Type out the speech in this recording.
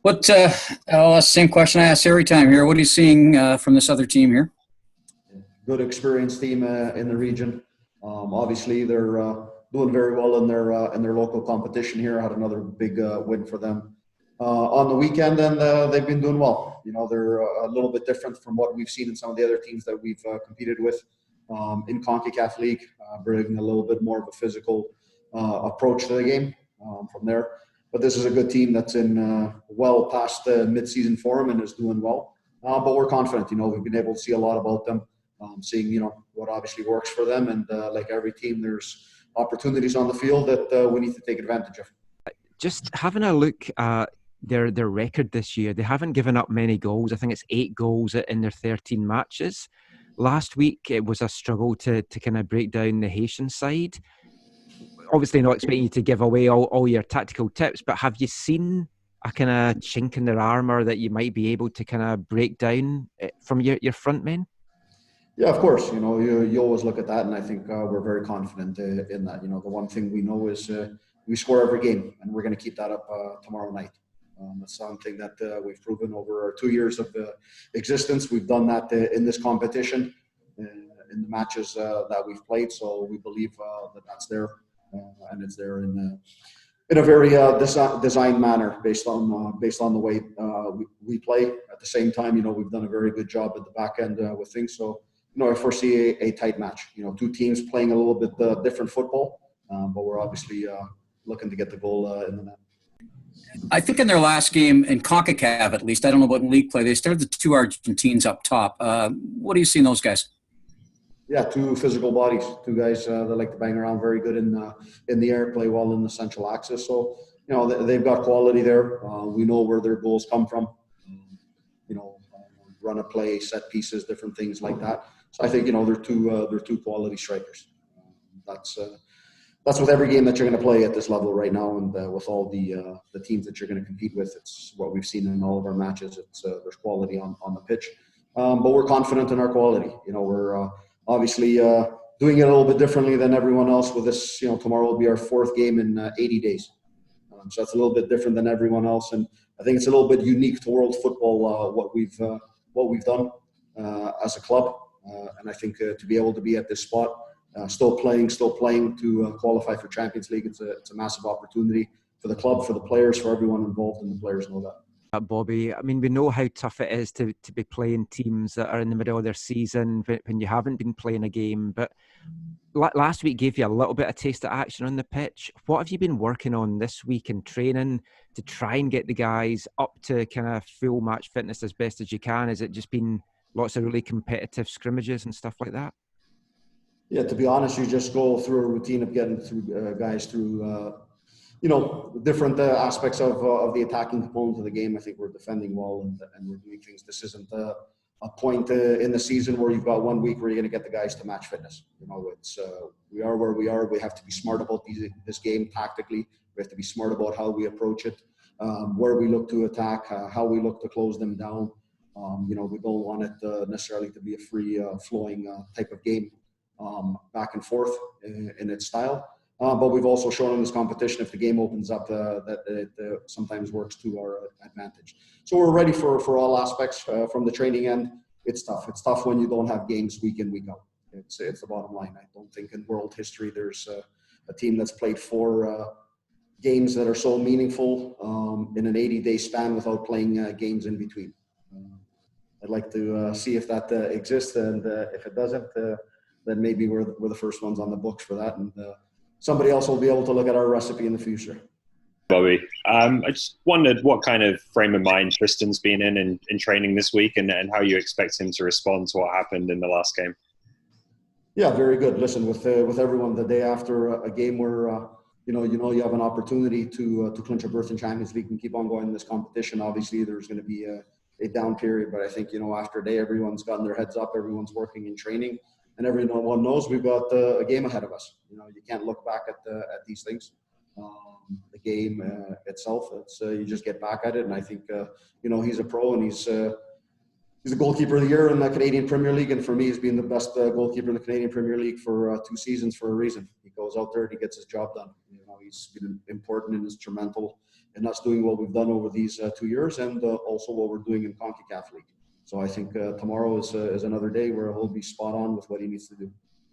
Same question I ask every time here. What are you seeing from this other team here? Good experienced team in the region. Obviously, they're doing very well in their local competition here. Had another big win for them on the weekend, and they've been doing well. You know, they're a little bit different from what we've seen in some of the other teams that we've competed with in Concacaf League, bringing a little bit more of a physical approach to the game from there. But this is a good team that's in well past the mid-season form and is doing well. But we're confident. You know, we've been able to see a lot about them. Seeing, you know, what obviously works for them. And like every team, there's opportunities on the field that we need to take advantage of. Just having a look at their record this year, they haven't given up many goals. I think it's 8 goals in their 13 matches. Last week, it was a struggle to kind of break down the Haitian side. Obviously not expecting you to give away all your tactical tips, but have you seen a kind of chink in their armour that you might be able to kind of break down from your front men? Yeah, of course. You know, you always look at that, and I think we're very confident in that. You know, the one thing we know is we score every game, and we're going to keep that up tomorrow night. It's something that we've proven over our 2 years of existence. We've done that in this competition, in the matches that we've played. So we believe that's there, and it's there in a very designed manner based on the way we play. At the same time, you know, we've done a very good job at the back end with things. So, you know, I foresee a tight match. You know, two teams playing a little bit different football, but we're obviously looking to get the goal in the net. I think in their last game, in CONCACAF at least, I don't know about in league play, they started the 2 Argentines up top. What do you see in those guys? Yeah, 2 physical bodies, 2 guys that like to bang around, very good in the air, play well in the central axis. So, you know, they've got quality there. We know where their goals come from. You know, run a play, set pieces, different things like that. So I think, you know, they're two quality strikers. That's with every game that you're going to play at this level right now, and with all the teams that you're going to compete with. It's what we've seen in all of our matches. It's there's quality on the pitch, but we're confident in our quality. You know, we're obviously doing it a little bit differently than everyone else with this. You know, tomorrow will be our 4th game in 80 days, so that's a little bit different than everyone else, and I think it's a little bit unique to world football what we've done as a club, and I think to be able to be at this spot. Still playing to qualify for Champions League. It's a massive opportunity for the club, for the players, for everyone involved, and the players know that. Bobby, I mean, we know how tough it is to be playing teams that are in the middle of their season when you haven't been playing a game. But last week gave you a little bit of taste of action on the pitch. What have you been working on this week in training to try and get the guys up to kind of full match fitness as best as you can? Has it just been lots of really competitive scrimmages and stuff like that? Yeah, to be honest, you just go through a routine of getting through guys through, you know, different aspects of the attacking component of the game. I think we're defending well and we're doing things. This isn't a point in the season where you've got 1 week where you're going to get the guys to match fitness. You know, it's we are where we are. We have to be smart about this game tactically. We have to be smart about how we approach it, where we look to attack, how we look to close them down. You know, we don't want it necessarily to be a free flowing type of game. Back and forth in its style, but we've also shown in this competition if the game opens up that it sometimes works to our advantage. So we're ready for all aspects from the training end. It's tough. It's tough when you don't have games week in, week out. It's the bottom line. I don't think in world history there's a team that's played 4 games that are so meaningful in an 80-day span without playing games in between. I'd like to see if that exists, and if it doesn't, then maybe we're the first ones on the books for that, and somebody else will be able to look at our recipe in the future. Bobby, I just wondered what kind of frame of mind Tristan's been in training this week, and how you expect him to respond to what happened in the last game. Yeah, very good. Listen, with everyone, the day after a game where you have an opportunity to clinch a berth in Champions League and keep on going in this competition. Obviously, there's going to be a down period, but I think, you know, after a day, everyone's gotten their heads up, everyone's working in training. And everyone knows we've got a game ahead of us. You know, you can't look back at these things. The game itself, it's you just get back at it. And I think you know, he's a pro, and he's the goalkeeper of the year in the Canadian Premier League. And for me, he's been the best goalkeeper in the Canadian Premier League for 2 seasons for a reason. He goes out there and he gets his job done. You know, he's been important and instrumental in us doing what we've done over these 2 years, and also what we're doing in Concacaf League. So I think tomorrow is another day where he'll be spot on with what he needs to do.